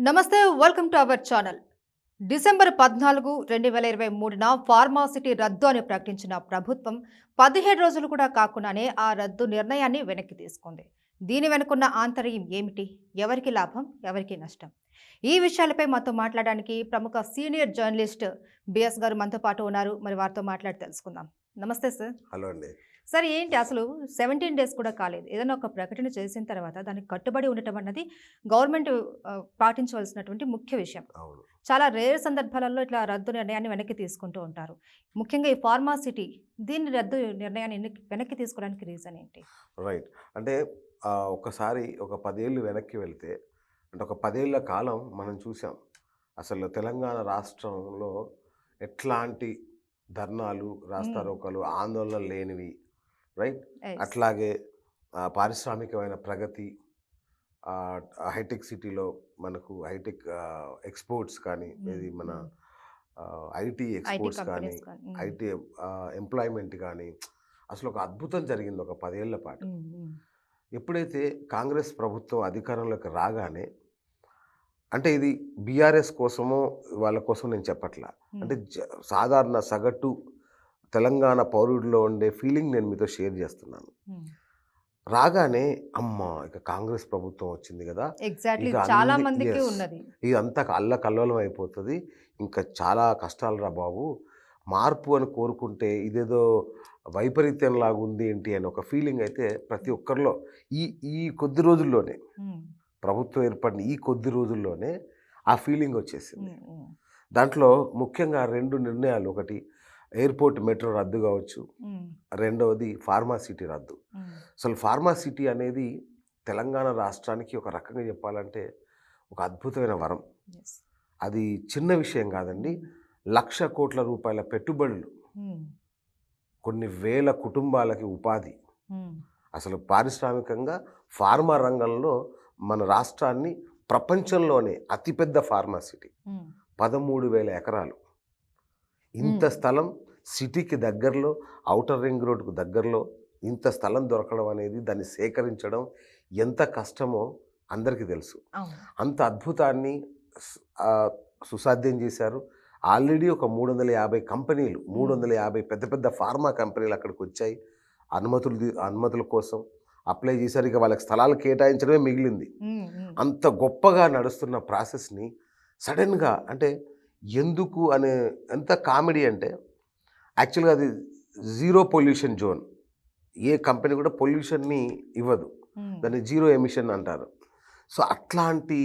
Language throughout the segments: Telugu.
నమస్తే, welcome to our channel. December 14, 2023న ఫార్మాసిటీ రద్దు అని ప్రకటించిన ప్రభుత్వం 17 రోజులు కూడా కాకుండానే ఆ రద్దు నిర్ణయాన్ని వెనక్కి తీసుకుంది. దీని వెనుకున్న ఆంతర్యం ఏమిటి? ఎవరికి లాభం, ఎవరికి నష్టం? ఈ విషయాలపై మనతో మాట్లాడడానికి ప్రముఖ సీనియర్ జర్నలిస్ట్ బిఎస్ గారు మనతో పాటు ఉన్నారు. మరి వారితో మాట్లాడి తెలుసుకుందాం. నమస్తే సార్. హలో అండి. సార్, ఏంటి అసలు 17 డేస్ కూడా కాలేదు, ఏదైనా ఒక ప్రకటన చేసిన తర్వాత దానికి కట్టుబడి ఉండటం అన్నది గవర్నమెంట్ పాటించవలసినటువంటి ముఖ్య విషయం. అవును. చాలా రేర్ సందర్భాలలో ఇట్లా రద్దు నిర్ణయాన్ని వెనక్కి తీసుకుంటూ ఉంటారు. ముఖ్యంగా ఈ ఫార్మాసిటీ దీన్ని రద్దు నిర్ణయాన్ని వెనక్కి తీసుకోవడానికి రీజన్ ఏంటి? రైట్. అంటే ఒకసారి ఒక 10 ఏళ్ళు వెనక్కి వెళ్తే, అంటే ఒక 10 ఏళ్ల కాలం మనం చూసాం. అసలు తెలంగాణ రాష్ట్రంలో ఎట్లాంటి ధర్నాలు, రాస్తారోకాలు, ఆందోళనలు లేనివి. రైట్. Yes. అట్లాగే పారిశ్రామికమైన ప్రగతి, హైటెక్ సిటీలో మనకు హైటెక్ ఎక్స్పోర్ట్స్ కానీ, ఇది మన ఐటీ ఎక్స్పోర్ట్స్ కానీ, కంపెనీస్ కానీ. ఐటీ ఎంప్లాయ్మెంట్ కానీ, అసలు ఒక అద్భుతం జరిగింది ఒక 10 ఏళ్ల పాటు. ఎప్పుడైతే కాంగ్రెస్ ప్రభుత్వం అధికారంలోకి రాగానే, అంటే ఇది బీఆర్ఎస్ కోసమో వాళ్ళ కోసం నేను చెప్పట్లా, అంటే సాధారణ సగటు తెలంగాణ పౌరుడిలో ఉండే ఫీలింగ్ నేను మీతో షేర్ చేస్తున్నాను. రాగానే అమ్మ ఇక కాంగ్రెస్ ప్రభుత్వం వచ్చింది కదా, ఎగ్జాక్ట్లీ, ఇక చాలా అన్ని మందికి yes, ఉన్నది. ఇదంతా అల్లకల్లోలం అయిపోతుంది, ఇంకా చాలా కష్టాలు రా బాబు, మార్పు అని కోరుకుంటే ఇదేదో వైపరీత్యం లాగా ఉంది ఏంటి అని ఒక ఫీలింగ్ అయితే ప్రతి ఒక్కరిలో ఈ ఈ కొద్ది రోజుల్లోనే, ప్రభుత్వం ఏర్పడిన ఈ కొద్ది రోజుల్లోనే ఆ ఫీలింగ్ వచ్చేసింది. దాంట్లో ముఖ్యంగా 2 నిర్ణయాలు, ఒకటి ఎయిర్పోర్ట్ మెట్రో రద్దు కావచ్చు, రెండవది ఫార్మాసిటీ రద్దు. అసలు ఫార్మాసిటీ అనేది తెలంగాణ రాష్ట్రానికి ఒక రకంగా చెప్పాలంటే ఒక అద్భుతమైన వరం. అది చిన్న విషయం కాదండి. 1,00,000 కోట్ల రూపాయల పెట్టుబడులు, కొన్ని వేల కుటుంబాలకి ఉపాధి. అసలు పారిశ్రామికంగా ఫార్మా రంగంలో మన రాష్ట్రాన్ని ప్రపంచంలోనే అతిపెద్ద ఫార్మాసిటీ, 13,000 ఎకరాలు. ఇంత స్థలం సిటీకి దగ్గరలో, ఔటర్ రింగ్ రోడ్కు దగ్గరలో ఇంత స్థలం దొరకడం అనేది, దాన్ని సేకరించడం ఎంత కష్టమో అందరికీ తెలుసు. అంత అద్భుతాన్ని సుసాధ్యం చేశారు. ఆల్రెడీ ఒక 350 కంపెనీలు, 350 పెద్ద పెద్ద ఫార్మా కంపెనీలు అక్కడికి వచ్చాయి. అనుమతుల కోసం అప్లై చేశారు. ఇక వాళ్ళకి స్థలాలు కేటాయించడమే మిగిలింది. అంత గొప్పగా నడుస్తున్న ప్రాసెస్ని సడన్గా, అంటే ఎందుకు అనే, ఎంత కామెడీ అంటే యాక్చువల్గా అది జీరో పొల్యూషన్ జోన్. ఏ కంపెనీ కూడా పొల్యూషన్ని ఇవ్వదు, దాన్ని జీరో ఎమిషన్ అంటారు. సో అట్లాంటి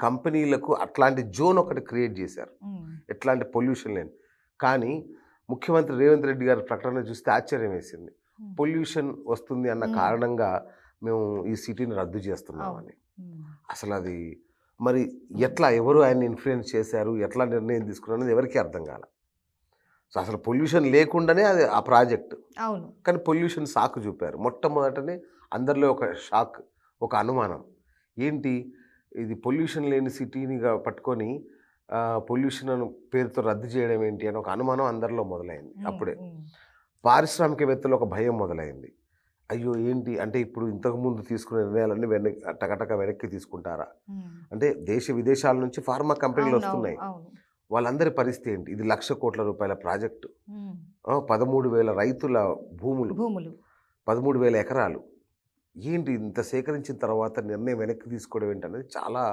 కంపెనీలకు అట్లాంటి జోన్ ఒకటి క్రియేట్ చేశారు, ఎట్లాంటి పొల్యూషన్ లేని. కానీ ముఖ్యమంత్రి రేవంత్ రెడ్డి గారి ప్రకటన చూస్తే ఆశ్చర్యం వేసింది. పొల్యూషన్ వస్తుంది అన్న కారణంగా మేము ఈ సిటీని రద్దు చేస్తున్నామని. అసలు అది మరి ఎట్లా, ఎవరు ఆయన్ని ఇన్ఫ్లుయెన్స్ చేశారు, ఎట్లా నిర్ణయం తీసుకున్నది ఎవరికీ అర్థం కాల. సో అసలు పొల్యూషన్ లేకుండానే అది ఆ ప్రాజెక్టు. అవును. కానీ పొల్యూషన్ సాకు చూపారు. మొట్టమొదటనే అందరిలో ఒక షాక్, ఒక అనుమానం, ఏంటి ఇది పొల్యూషన్ లేని సిటీనిగా పట్టుకొని పొల్యూషన్ అని పేరుతో రద్దు చేయడం ఏంటి అని ఒక అనుమానం అందరిలో మొదలైంది. అప్పుడే పారిశ్రామికవేత్తలు ఒక భయం మొదలైంది. అయ్యో ఏంటి అంటే ఇప్పుడు ఇంతకుముందు తీసుకునే నిర్ణయాలన్నీ టకటక వెనక్కి తీసుకుంటారా, అంటే దేశ విదేశాల నుంచి ఫార్మా కంపెనీలు వస్తున్నాయి, వాళ్ళందరి పరిస్థితి ఏంటి? ఇది 1,00,000 కోట్ల రూపాయల ప్రాజెక్టు, 13,000 రైతుల భూములు, 13,000 ఎకరాలు. ఏంటి ఇంత సేకరించిన తర్వాత నిర్ణయం వెనక్కి తీసుకోవడం ఏంటి అనేది చాలా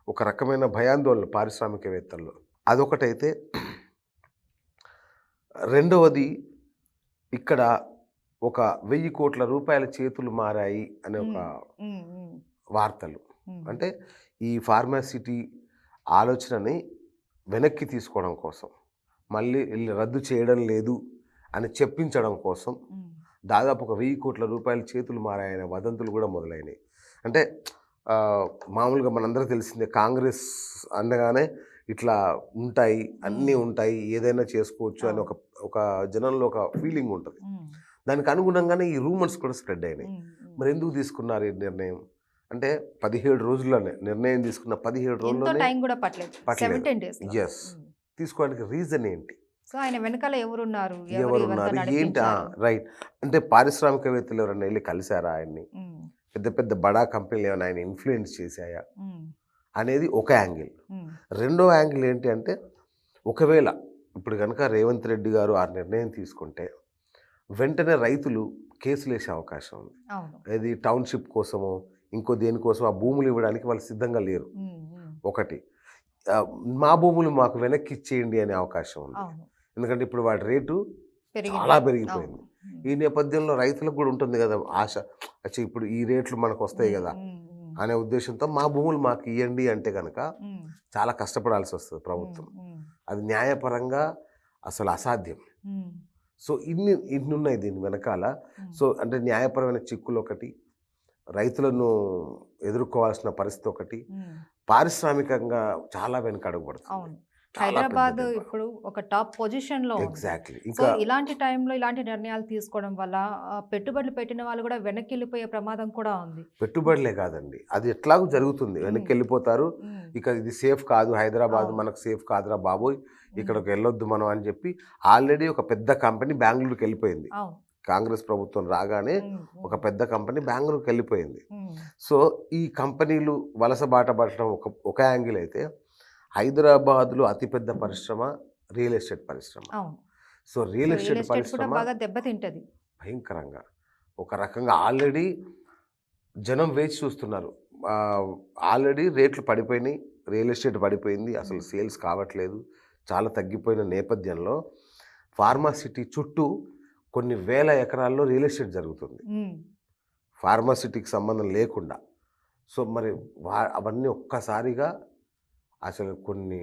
ఒక రకమైన భయాందోళన పారిశ్రామికవేత్తల్లో. అదొకటైతే, రెండవది ఇక్కడ ఒక 1,000 కోట్ల రూపాయల చేతులు మారాయి అనే ఒక వార్తలు. అంటే ఈ ఫార్మాసిటీ ఆలోచనని వెనక్కి తీసుకోవడం కోసం, మళ్ళీ రద్దు చేయడం లేదు అని చెప్పించడం కోసం దాదాపు ఒక 1,000 కోట్ల రూపాయల చేతులు మారాయనే వదంతులు కూడా మొదలైనవి. అంటే మామూలుగా మనందరికీ తెలిసిందే, కాంగ్రెస్ అనగానే ఇట్లా ఉంటాయి, అన్నీ ఉంటాయి, ఏదైనా చేసుకోవచ్చు అని ఒక జనంలో ఒక ఫీలింగ్ ఉంటుంది. దానికి అనుగుణంగానే ఈ రూమర్స్ కూడా స్ప్రెడ్ అయినాయి. మరి ఎందుకు తీసుకున్నారు ఈ నిర్ణయం అంటే 17 రోజుల్లోనే నిర్ణయం తీసుకున్న 17 రోజుల్లోనే టైం కూడా పట్టలేదు. ఎస్, తీసుకోవడానికి రీజన్ ఏంటి? సో ఆయన వెనకాల ఎవరున్నారు? ఎవరు ఇవంతా ఎవరున్నారు ఏంటి నడిపించారు? రైట్. అంటే పారిశ్రామికవేత్తలు ఎవరైనా వెళ్ళి కలిసారా ఆయన్ని? హ్మ్. పెద్ద పెద్ద బడా కంపెనీలు ఏమైనా ఆయన ఇన్ఫ్లుయెన్స్ చేశాయా హ్మ్. అనేది ఒక యాంగిల్. హ్మ్. రెండో యాంగిల్ ఏంటి అంటే, ఒకవేళ ఇప్పుడు కనుక రేవంత్ రెడ్డి గారు ఆ నిర్ణయం తీసుకుంటే వెంటనే రైతులు కేసులేసే అవకాశం ఉంది. అవును. అది టౌన్‌షిప్ కోసమో, ఇంకో దేనికోసం ఆ భూములు ఇవ్వడానికి వాళ్ళు సిద్ధంగా లేరు. హ్మ్. హ్మ్. ఒకటి. మా భూములు మాకు వెనక్కి ఇచ్చేయండి అనే అవకాశం ఉంది. అవును. ఎందుకంటే ఇప్పుడు వాటి రేటు పెరిగింది. చాలా అవును. పెరిగిపోయింది. హ్మ్. ఈ నేపథ్యంలో రైతులకు కూడా ఉంటుంది కదా ఆశ. అచ్చా ఇప్పుడు ఈ రేట్లు మనకొస్తాయి హ్మ్. కదా! హ్మ్. హ్మ్. అనే ఉద్దేశ్యంతో మా భూములు మాకు ఇయ్యండి అంటే గనక హ్మ్. చాలా కష్టపడాల్సొస్తది హ్మ్. ప్రభుత్వం. హ్మ్. అది న్యాయపరంగా అసలు అసాధ్యం. హ్మ్. సో ఇన్నున్నాయి దీని వెనకాల. హ్మ్. సో అంటే న్యాయపరమైన చిక్కులొకటి, రైతులను ఎదుర్కోవాల్సిన పరిస్థితి ఒకటి, హ్మ్. పారిశ్రామికంగా చాలా వెనకడుగు పడుతుంది. అవును. చాలా పెద్ద హైదరాబాద్ దెబ్బ. ఇప్పుడు ఒక టాప్ పొజిషన్‌లో ఉంది. ఎగ్జాక్ట్‌లీ. సో, ఇంకా ఇలాంటి టైంలో ఇలాంటి నిర్ణయాలు తీసుకోవడం వల్ల పెట్టుబడులు పెట్టిన వాళ్ళు కూడా వెనక్కెళ్ళిపోయే ప్రమాదం కూడా ఉంది. పెట్టుబడులే కాదండి. అది ఎట్లాగో జరుగుతుంది. హ్మ్. వెనక్కెళ్ళిపోతారు. హ్మ్. ఇక ఇది సేఫ్ కాదు. హైదరాబాద్ అవును. మనకు సేఫ్ కాదురా బాబోయ్! హ్మ్. ఇక్కడికెళ్ళొద్దు మనం అని చెప్పి ఆల్రెడీ ఒక పెద్ద కంపెనీ బెంగుళూరుకెళ్ళిపోయింది. అవును. కాంగ్రెస్ ప్రభుత్వం రాగానే హ్మ్. ఒక హ్మ్. పెద్ద కంపెనీ బెంగుళూరుకెళ్ళిపోయింది. హ్మ్. సో, ఈ కంపెనీలు వలస బాట పట్టడం ఒక యాంగిల్ అయితే, హైదరాబాద్‌లో అతిపెద్ద పరిశ్రమ రియల్ ఎస్టేట్ పరిశ్రమ. అవును. So, so, real real estate estate కూడా పరిశ్రమ బాగా దెబ్బతింటది. భయంకరంగా. ఒక రకంగా ఆల్రెడీ జనం వేచి చూస్తున్నారు. ఆల్రెడీ రేట్లు పడిపోయినాయి. రియల్ ఎస్టేట్ పడిపోయింది. అసలు హ్మ్. సేల్స్ కావట్లేదు. చాలా తగ్గిపోయిన నేపథ్యంలో ఫార్మా సిటీ చుట్టూ కొన్ని వేల ఎకరాల్లో రియల్ ఎస్టేట్ జరుగుతుంది. హ్మ్. ఫార్మా సిటీకి సంబంధం లేకుండా. సో, మరి అవన్నీ ఒక్కసారిగా అసలు కొన్ని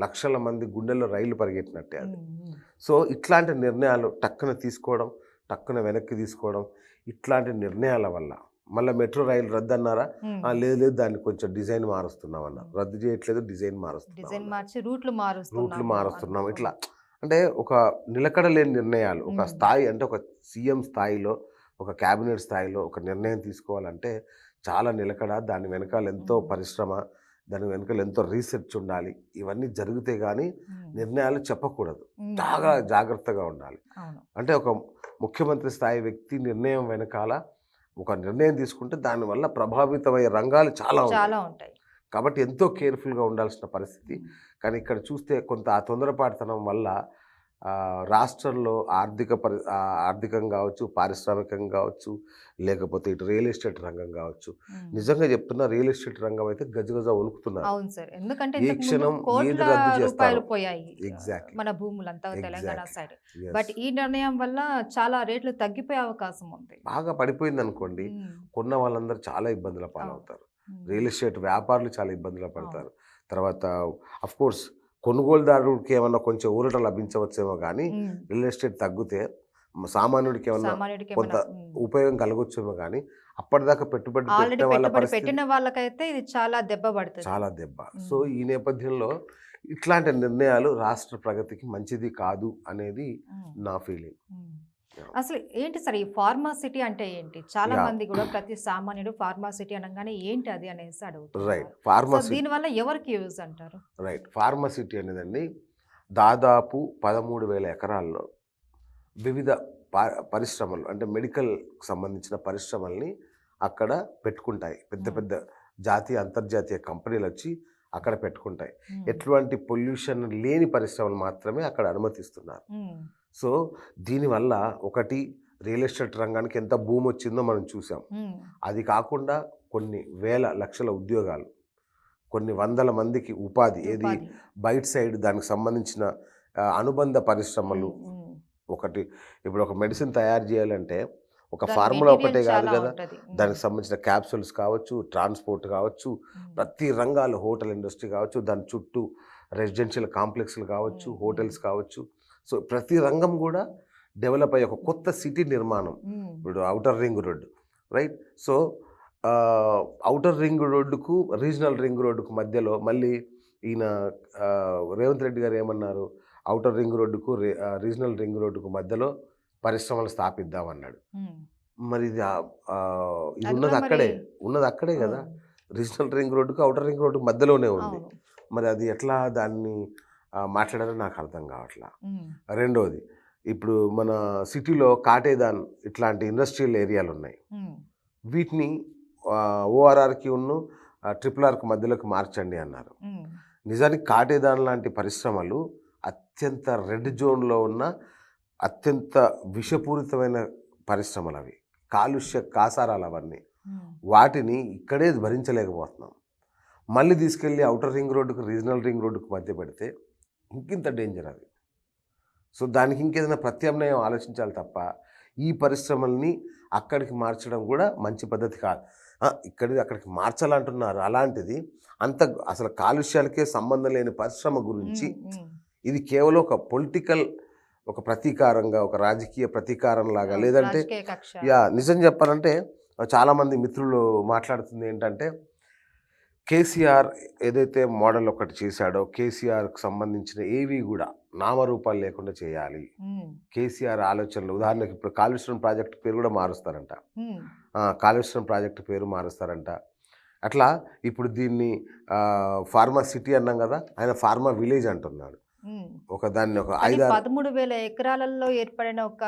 లక్షల మంది గుండెల్లో రైళ్లు పరిగెట్టినట్టే అది. హ్మ్. హ్మ్. సో, ఇట్లాంటి నిర్ణయాలు టక్కున తీసుకోవడం, టక్కున వెనక్కి తీసుకోవడం, ఇట్లాంటి నిర్ణయాల వల్ల మళ్ళా మెట్రో రైలు రద్దన్నారా? హ్మ్. లేదు లేదు దాన్ని కొంచెం డిజైన్ మారుస్తున్నామన్నారు. హ్మ్. రద్దు చేయట్లేదు డిజైన్ డిజైన్ మారుస్తున్నామన్నారు. మార్చి రూట్లు రూట్లు మారుస్తున్నాము మారుస్తున్నాం. ఇట్లా అనుకుంటున్నారు. అంటే ఒక నిలకడ లేని నిర్ణయాలు. ఒక హ్మ్. స్థాయి అంటే ఒక సీఎం స్థాయిలో, ఒక క్యాబినెట్ స్థాయిలో ఒక నిర్ణయం తీసుకోవాలంటే చాలా నిలకడ, దాని వెనకాల ఎంతో హ్మ్. పరిశ్రమ, దాని వెనకాల ఎంతో రీసెర్చ్ ఉండాలి. ఇవన్నీ జరిగితే గానీ హ్మ్. నిర్ణయాలు చెప్పకూడదు. హ్మ్. చాలా హ్మ్. జాగ్రత్తగా ఉండాలి. అవును. అంటే ఒక ముఖ్యమంత్రి స్థాయి వ్యక్తి నిర్ణయం వెనకాల ఒక నిర్ణయం తీసుకుంటే దానివల్ల ప్రభావితమయ్యే రంగాలు చాలా ఉంటాయి. చాలా ఉంటాయి. కాబట్టి ఎంతో కేర్‌ఫుల్‌గా ఉండాల్సిన పరిస్థితి. హ్మ్. కానీ ఇక్కడ చూస్తే కొంత ఆ తొందరపాటుతనం వల్ల రాష్ట్రంలో ఆర్థికంగా గావచ్చు, పారిశ్రామికంగా గావచ్చు, లేకపోతే ఇటు రియల్ ఎస్టేట్ రంగం గావచ్చు. హ్మ్. నిజంగా చెప్తున్నా రియల్ ఎస్టేట్ రంగం అయితే గజగజ వణుకుతున్నారు. అవును సార్. ఎందుకంటే ఏ ఇంతకుముందు క్షణం కోట్ల ఏది రద్దు చేస్తారో. రూపాయలు పోయాయి. ఎగ్జాక్ట్‌లీ. మన భూములంతా Telangana exactly. Side. Yes. But ఈ నిర్ణయం వల్ల చాలా రేట్లు తగ్గిపోయే అవకాశం ఉంది. బాగా పడిపోయిందనుకోండి, హ్మ్. కొన్న వాళ్ళందరూ చాలా ఇబ్బందుల అవును. పాలవుతారు. హ్మ్. రియల్ ఎస్టేట్ వ్యాపారులు చాలా ఇబ్బందులు అవును. పడతారు. తర్వాత ఆఫ్‌కోర్స్ కొనుగోలుదారుడికి ఏమన్నా కొంచెం ఊరట లభించవచ్చేమో గానీ, హ్మ్. రియల్ ఎస్టేట్ తగ్గితే సామాన్యుడికి ఏమన్నా కొంత సామాన్యుడికేమన్నా ఉపయోగం కలగొచ్చేమో గానీ, అప్పటిదాకా పెట్టుబడి పెట్టిన ఆల్రెడీ వాళ్ళ పెట్టుబడి పరిస్థితి పెట్టిన వాళ్ళకైతే ఇది చాలా దెబ్బ పడతది. చాలా దెబ్బ. సో, హ్మ్. ఈ నేపథ్యంలో ఇట్లాంటి నిర్ణయాలు రాష్ట్ర ప్రగతికి మంచిది కాదు అనేది హ్మ్. నా ఫీలింగ్. హ్మ్. యాహ్! అసలు ఏంటి సార్ ఈ ఫార్మాసిటీ అంటే ఏంటి? చాలా యాహ్! మంది గూడా ప్రతి సామాన్యుడు ఫార్మాసిటీ అనంగానే ఏంటి అది అనేసి రైట్. అడుగుతున్నారు. సో, ఫార్మసీ దీనివల్ల ఎవరికి యూజ్ అంటారు? రైట్. ఫార్మాసిటీ అనేదండి దాదాపు 13,000 ఎకరాల్లో వివిధ ప పరిశ్రమలు అంటే మెడికల్‌కి సంబంధించిన పరిశ్రమల్ని అక్కడ పెట్టుకుంటాయి. పెద్ద హ్మ్. పెద్ద జాతీయ, అంతర్జాతీయ కంపెనీలొచ్చి అక్కడ పెట్టుకుంటాయి. హ్మ్. ఎటువంటి పొల్యూషన్ లేని పరిశ్రమలు మాత్రమే అక్కడ అనుమతిస్తున్నారు. హ్మ్. సో, దీనివల్ల ఒకటి రియల్ ఎస్టేట్ రంగానికి ఎంత బూమొచ్చిందో మనం చూసాం. హ్మ్. అది కాకుండా కొన్ని వేల, లక్షల ఉద్యోగాలు, కొన్ని వందల మందికి ఉపాధి ఏది ఉపాధి. బయట సైడ్ దానికి సంబంధించిన అనుబంధ పరిశ్రమలు. హ్మ్. హ్మ్. ఒకటి ఇప్పుడు ఒక మెడిసిన్ తయారు చేయాలంటే ఒక దాని ఫార్ములా మెటీరియల్ ఒకటే కాదు చాలా కదా! ఉంటది. హ్మ్. దానికి సంబంధించిన క్యాప్సూల్స్ కావచ్చు, ట్రాన్స్‌పోర్ట్ కావచ్చు, హ్మ్. ప్రతి రంగాలు హోటల్ ఇండస్ట్రీ కావచ్చు, దాని చుట్టూ రెసిడెన్షియల్ కాంప్లెక్స్‌లు కావచ్చు, హ్మ్. హ్మ్. హోటల్స్ కావచ్చు. సో, ప్రతి రంగం కూడా డెవలప్ అయ్యి ఒక కొత్త హ్మ్. సిటీ నిర్మాణం. హ్మ్. ఇప్పుడు outer ring road right. So, outer ring రోడ్డుకు, రీజనల్ రింగ్ రోడ్డుకు మధ్యలో మళ్ళీ ఈయన రేవంత్ రెడ్డి గారు ఏమన్నారు? ఔటర్ రింగ్ రోడ్డుకు, రీజనల్ రింగ్ రోడ్డుకు మధ్యలో పరిశ్రమలు స్థాపిద్దామన్నాడు. హ్మ్. మరి ఇది ఇది అది ఉన్నది కూడా మరి అక్కడే. ఉన్నది అక్కడే గదా! హ్మ్. రీజనల్ రింగ్ రోడ్డుకి, ఔటర్ రింగ్ రోడ్డుకి మధ్యలోనే ఉంది. అవును. మరి అది ఎట్లా దాన్ని మాట్లాడారో నాకు అర్థం కావట్లా. ఉమ్, రెండోది, ఇప్పుడు మన సిటీలో కాటేదాన్ ఇట్లాంటి ఇండస్ట్రియల్ ఏరియాలు ఉన్నాయి. ఉమ్, వీటిని ఓఆర్ఆర్కి ఉన్ను ట్రిపుల్ ఆర్కి మధ్యలోకి మార్చండి అన్నారు. ఉమ్, నిజానికి కాటేదాన్ లాంటి పరిశ్రమలు అత్యంత రెడ్ జోన్లో ఉన్న అత్యంత విషపూరితమైన పరిశ్రమలు అవి, కాలుష్య కాసారాలు అవన్నీ. ఉమ్, వాటిని ఇక్కడే భరించలేకపోతున్నాం. మళ్ళీ తీసుకెళ్ళి అవుటర్ రింగ్ రోడ్డుకు రీజనల్ రింగ్ రోడ్డుకు మధ్య పెడితే ఇంకింత డేంజర్ అది. సో దానికి ఇంకేదైనా ప్రత్యామ్నాయం ఆలోచించాలి తప్ప ఈ పరిశ్రమల్ని అక్కడికి మార్చడం కూడా మంచి పద్ధతి కాదు. ఇక్కడిది అక్కడికి మార్చాలంటున్నారు. అలాంటిది అంత అసలు కాలుష్యాలకే సంబంధం లేని పరిశ్రమ గురించి ఇది కేవలం ఒక పొలిటికల్, ఒక ప్రతీకారంగా, ఒక రాజకీయ ప్రతీకారం లాగా, లేదంటే రాజకీయ కక్ష. నిజం చెప్పాలంటే చాలామంది మిత్రులు మాట్లాడుతుంది ఏంటంటే కేసీఆర్ ఏదైతే మోడల్ ఒకటి చేశాడో కేసీఆర్కి సంబంధించిన ఏవి కూడా నామరూపాలు లేకుండా చేయాలి. ఉమ్, కేసీఆర్ ఆలోచనలు, ఉదాహరణకి ఇప్పుడు కాళేశ్వరం ప్రాజెక్టు పేరు కూడా మారుస్తారంట. ఉమ్, కాళేశ్వరం ప్రాజెక్టు పేరు మారుస్తారంట. అట్లా ఇప్పుడు దీన్ని ఫార్మా సిటీ అన్నాం కదా, ఆయన ఫార్మా విలేజ్ అంటున్నాడు. ఉమ్. ఒక దాన్ని ఒక కానీ 5-6 13,000 ఎకరాలలో ఏర్పడిన ఒక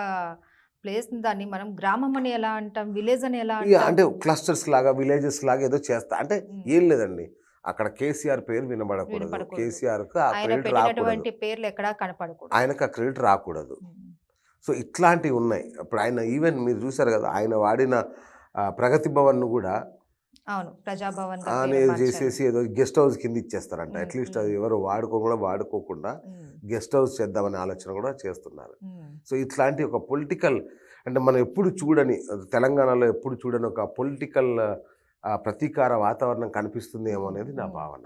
ప్లేస్ దాన్ని మనం గ్రామం అని ఎలా అంటాం, విలేజ్ అని ఎలా ఇక అంటాం? అంటే క్లస్టర్స్ లాగా, విలేజెస్ లాగా ఏదో చేస్తా అంటే ఉమ్. ఏం లేదండి, అక్కడ కేసీఆర్ పేరు వినబడకూడదు, వినపడకూడదు. కేసీఆర్కు ఆ ఆయన క్రెడిట్ రాకూడదు, పెట్టినటువంటి పేర్లు ఎక్కడా కనపడకూడదు. ఆయనకు ఆ క్రెడిట్ రాకూడదు. ఉమ్, సో ఇట్లాంటివి ఉన్నాయి. ఇప్పుడు ఆయన ఈవెన్ మీరు చూసారు కదా, ఆయన వాడిన ప్రగతి భవన్ను కూడా అవును, ప్రజాభవన్ అనేది చేసేసి ఏదో గెస్ట్ హౌస్ కింద ఇచ్చేస్తారంట. ఉమ్, అట్లీస్ట్ ఉమ్. అది ఎవరు వాడుకోకుండా గెస్ట్ హౌస్ చేద్దామనే ఆలోచన కూడా చేస్తున్నారు. సో ఇట్లాంటి ఒక పొలిటికల్, అంటే మనం ఎప్పుడు చూడని, తెలంగాణలో ఎప్పుడు చూడని ఒక పొలిటికల్ ప్రతీకార వాతావరణం కనిపిస్తుంది ఏమో అనేది నా భావన.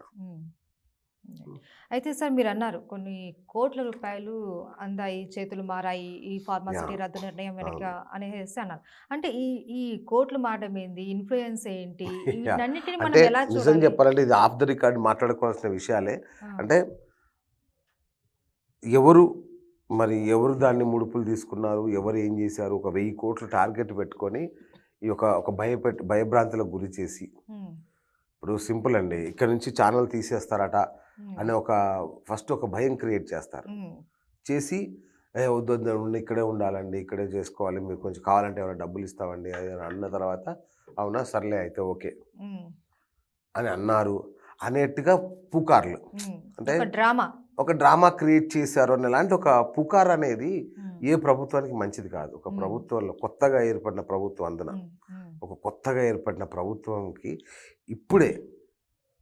అయితే సార్ మీరు అన్నారు కొన్ని కోట్ల రూపాయలు అందాయి, చేతులు మారాయి ఈ ఫార్మాసిటీ రద్దు నిర్ణయం వెనక అనేసి అన్నారు. అంటే ఈ ఈ కోట్లు మారడం ఏంది, ఇన్ఫ్లుయెన్స్ ఏంటి, వీటన్నిటిని మనం అంటే ఎలా నిజం చూడాలి? చెప్పాలంటే ఇది ఆఫ్ ద రికార్డ్ మాట్లాడుకోవాల్సిన విషయాలే. ఆ, అంటే ఎవరు దాన్ని ముడుపులు తీసుకున్నారు, ఎవరు ఏం చేశారు, ఒక 1000 కోట్లు టార్గెట్ పెట్టుకొని ఈ ఒక భయభ్రాంతులకు గురి చేసి, ఉమ్, ఇప్పుడు సింపుల్ అండి, ఇక్కడ నుంచి ఛానల్ తీసేస్తారట ఉమ్, అనే ఫస్ట్ ఒక భయం క్రియేట్ చేస్తారు. ఉమ్, చేసి వద్దు ఇక్కడే ఉండాలండి, ఇక్కడే చేసుకోవాలి, మీరు కొంచెం కావాలంటే ఏమైనా డబ్బులు ఇస్తామండి అది అన్న తర్వాత అవునా సర్లే అయితే ఓకే ఉమ్, అని అన్నారు అనేట్టుగా పుకార్లు. ఉమ్. అంటే ఒక డ్రామా. ఒక డ్రామా క్రియేట్ చేశారు అనే లాంటి ఒక పుకార్ అనేది ఉమ్, ఏ ప్రభుత్వానికి మంచిది కాదు. ఒక మ్మ్. ప్రభుత్వంలో కొత్తగా ఏర్పడిన ప్రభుత్వం అందున ఉమ్, ఉమ్, ఒక కొత్తగా ఏర్పడిన ప్రభుత్వంకి ఇప్పుడే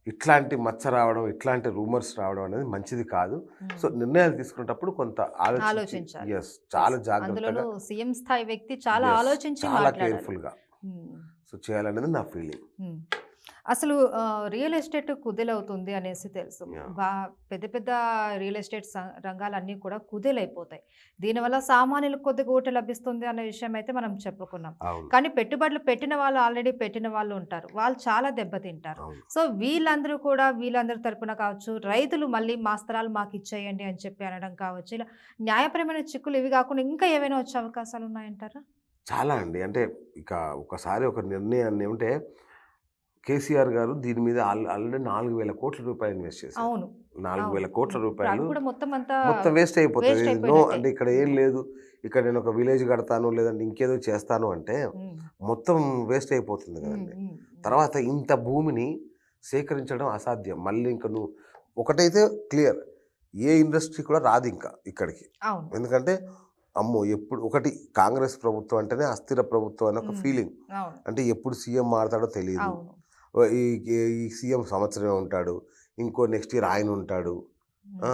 ఇట్లాంటి మచ్చ రావడం, ఇట్లాంటి రూమర్స్ రావడం అనేది మంచిది కాదు. ఉమ్. సో నిర్ణయాలు తీసుకునేటప్పుడు కొంత ఆలోచించి, ఆలోచించాలి. ఎస్ చాలా అందులోనూ జాగ్రత్తగా, సీఎం స్థాయి వ్యక్తి చాలా yes, ఆలోచించి చాలా మాట్లాడాలి. కేర్ఫుల్గా ఉమ్. సో చేయాలనేది నా ఫీలింగ్. అసలు రియల్ ఎస్టేట్ కుదేలవుతుంది అనేసి తెలుసు. Yeah. పెద్ద పెద్ద రియల్ ఎస్టేట్ రంగాలన్నీ కూడా కుదేలైపోతాయి. దీనివల్ల సామాన్యులకు కొద్దిగా ఊట లభిస్తుంది అనే విషయం అయితే మనం చెప్పుకున్నాం. అవును, కానీ పెట్టుబడులు పెట్టిన వాళ్ళు ఆల్రెడీ పెట్టిన వాళ్ళు ఉంటారు, వాళ్ళు చాలా దెబ్బతింటారు. అవును. సో వీళ్ళందరి తరపున కావచ్చు, రైతులు మళ్ళీ మా స్థలాలు మాకు ఇచ్చేయండి అని చెప్పి అనడం కావచ్చు, ఇలా న్యాయపరమైన చిక్కులు ఇవి కాకుండా ఇంకా ఏవైనా వచ్చే అవకాశాలు ఉన్నాయంటారా? చాలా అండి. అంటే ఇక ఒకసారి ఒక నిర్ణయాన్ని ఏమంటే కేసీఆర్ గారు దీని మీద ఆల్రెడీ 4,000 కోట్ల రూపాయలు ఇన్వెస్ట్ చేశారు. అవును, 4,000 కోట్ల అవి రూపాయలు కూడా మొత్తం అంతా మొత్తం వేస్ట్ అయిపోతుంది. waste నో అయిపోయినట్టే. అంటే ఇక్కడ ఏం లేదు, ఇక్కడ నేను ఒక విలేజ్ కడతాను లేదంటే ఇంకేదో చేస్తాను అంటే ఉమ్, మొత్తం వేస్ట్ అయిపోతుంది ఉమ్, కదండి. ఉమ్, తర్వాత ఇంత భూమిని సేకరించడం అసాధ్యం. మళ్ళీ ఇంకా నువ్వు ఒకటైతే క్లియర్, ఏ ఇండస్ట్రీ కూడా రాదు ఇంకా ఇక్కడికి. అవును, ఎందుకంటే అమ్మో ఎప్పుడు ఒకటి కాంగ్రెస్ ప్రభుత్వం అంటేనే అస్థిర ప్రభుత్వం అని ఒక ఫీలింగ్. అవును, అంటే ఎప్పుడు సీఎం మారతాడో తెలియదు. అవును. ఈ ఈ సీఎం సంవత్సరమే ఉంటాడు, ఇంకో నెక్స్ట్ ఇయర్ ఆయన ఉంటాడు.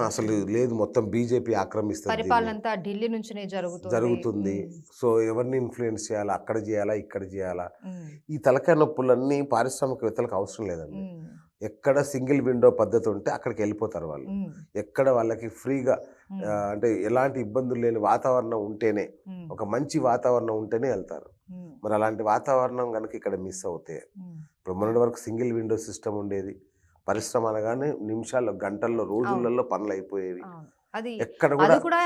అసలు లేదు, మొత్తం బీజేపీ ఆక్రమిస్తుంది పరిపాలన దీన్ని. అంతా ఢిల్లీ నుంచినే జరుగుతుంది. ఉమ్, సో ఎవరిని ఇన్ఫ్లుయెన్స్ చేయాలా, అక్కడ చేయాలా, ఇక్కడ చేయాలా, ఉమ్, ఈ తలకాయ నొప్పులన్నీ పారిశ్రామికవేత్తలకు అవసరం లేదండి. ఉమ్, ఎక్కడ సింగిల్ విండో పద్ధతి ఉంటే అక్కడికి వెళ్ళిపోతారు వాళ్ళు. ఉమ్, ఎక్కడ వాళ్ళకి ఫ్రీగా ఉమ్, అంటే ఎలాంటి ఇబ్బందులు లేని వాతావరణం ఉంటేనే, ఉమ్, ఒక మంచి వాతావరణం ఉంటేనే వెళ్తారు. ఉమ్, మరి అలాంటి వాతావరణం కనుక ఇక్కడ మిస్ అవుతే, ఉమ్. ఇప్పుడు మొన్నటి వరకు సింగిల్ విండో సిస్టమ్ ఉండేది, పరిశ్రమ అనగానే నిమిషాల్లో, గంటల్లో, రోజులలో పనులు అయిపోయేవి. అవును. అది ఎక్కడ అది కూడా కూడా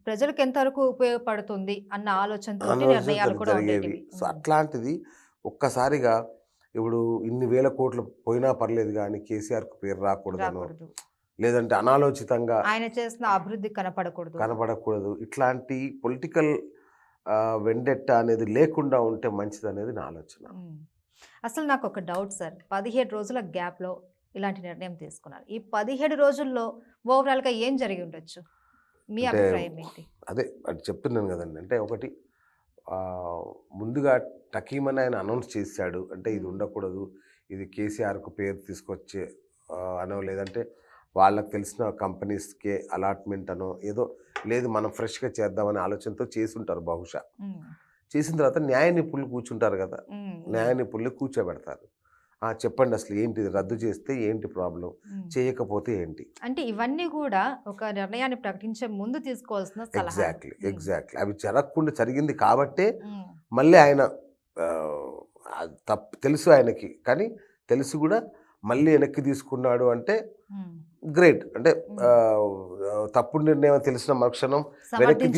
ప్రజలకు ఎంతవరకు ఉపయోగపడుతుంది అన్న ఆలోచనతో అనవసరం నిర్ణయాలు కూడా జరిగేవి. ఉండేటివి. సో అట్లాంటిది ఒక్కసారిగా ఇప్పుడు ఇన్ని వేల కోట్లు పోయినా పర్లేదు కానీ కేసీఆర్కు పేరు రాకూడదనో, రాకూడదు. లేదంటే అనాలోచితంగా ఆయన చేసిన అభివృద్ధి కనపడకూడదు. కనబడకూడదు. ఇట్లాంటి పొలిటికల్ వెండెట్టా అనేది లేకుండా ఉంటే మంచిదనేది నా ఆలోచన. ఉమ్. అసలు నాకు ఒక డౌట్ సార్, 17 రోజుల గ్యాప్లో ఇలాంటి నిర్ణయం తీసుకున్నారు. ఈ 17 రోజుల్లో ఓవరాల్గా ఏం జరిగి ఉండొచ్చు? మీ అంటే అభిప్రాయం ఏంటి? అదే అది చెప్తున్నాను కదండి. అంటే ఒకటి ముందుగా టకీమని ఆయన అనౌన్స్ చేశాడు. అంటే ఇది ఉండకూడదు. ఇది కేసీఆర్‌కు పేరు తీసుకొచ్చే అనో లేదంటే వాళ్ళకి తెలిసిన కంపెనీస్‌కే అలాట్‌మెంట్ అనో ఏదో లేదు మనం ఫ్రెష్‌గా చేద్దామనే ఆలోచనతో చేసుంటారు బహుశా. ఉమ్. చేసిన తర్వాత న్యాయ నిపుణులు కూర్చుంటారు కదా! ఉమ్. న్యాయ నిపుణులు కూర్చోబెడతారు. చెప్పండి అసలు ఏంటి ఇది రద్దు చేస్తే ఏంటి ప్రాబ్లమ్? ఉమ్. చేయకపోతే ఏంటి? అంటే ఇవన్నీ కూడా ఒక నిర్ణయాన్ని ప్రకటించే ముందు తీసుకోవాల్సిన సలహా. ఎగ్జాక్ట్‌లీ. అవి జరగకుండా జరిగింది కాబట్టే మళ్ళీ ఆయన అది తెలుసు ఆయనకి. కానీ తెలిసి కూడా మళ్ళీ వెనక్కి తీసుకున్నాడు అంటే గ్రేట్. అంటే తప్పుడు నిర్ణయం తెలిసిన మరుక్షణం వెనక్కి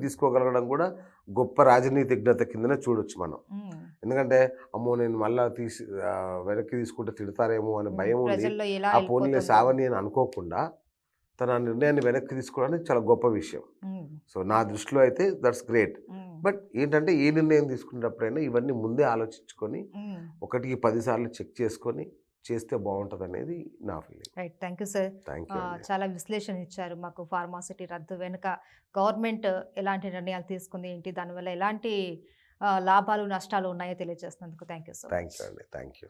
తీసుకోగలగడం కూడా గొప్ప రాజనీతిజ్ఞత కిందనే చూడొచ్చు మనం. ఎందుకంటే అమ్మో నేను మళ్ళా వెనక్కి తీసుకుంటే తిడతారేమో అనే భయం ఉంది. ఆ పోనీలే సావని అని అనుకోకుండా తన నిర్ణయాన్ని వెనక్కి తీసుకోవడానికి చాలా గొప్ప విషయం. సో నా దృష్టిలో అయితే దట్స్ గ్రేట్. బట్ ఏంటంటే ఏ నిర్ణయం తీసుకునేటప్పుడైనా ఇవన్నీ ముందే ఆలోచించుకొని 1కి 10 సార్లు చెక్ చేసుకొని చేస్తే బాగుంటుంది అనేది నా feeling. Right, thank you sir. చాలా విశ్లేషణ ఇచ్చారు మాకు. ఫార్మాసిటీ రద్దు వెనుక గవర్నమెంట్ ఎలాంటి నిర్ణయాలు తీసుకుంది ఏంటి, దానివల్ల ఎలాంటి లాభాలు నష్టాలు ఉన్నాయో తెలియజేసినందుకు thank you so much. Thank you అండి. Thank you.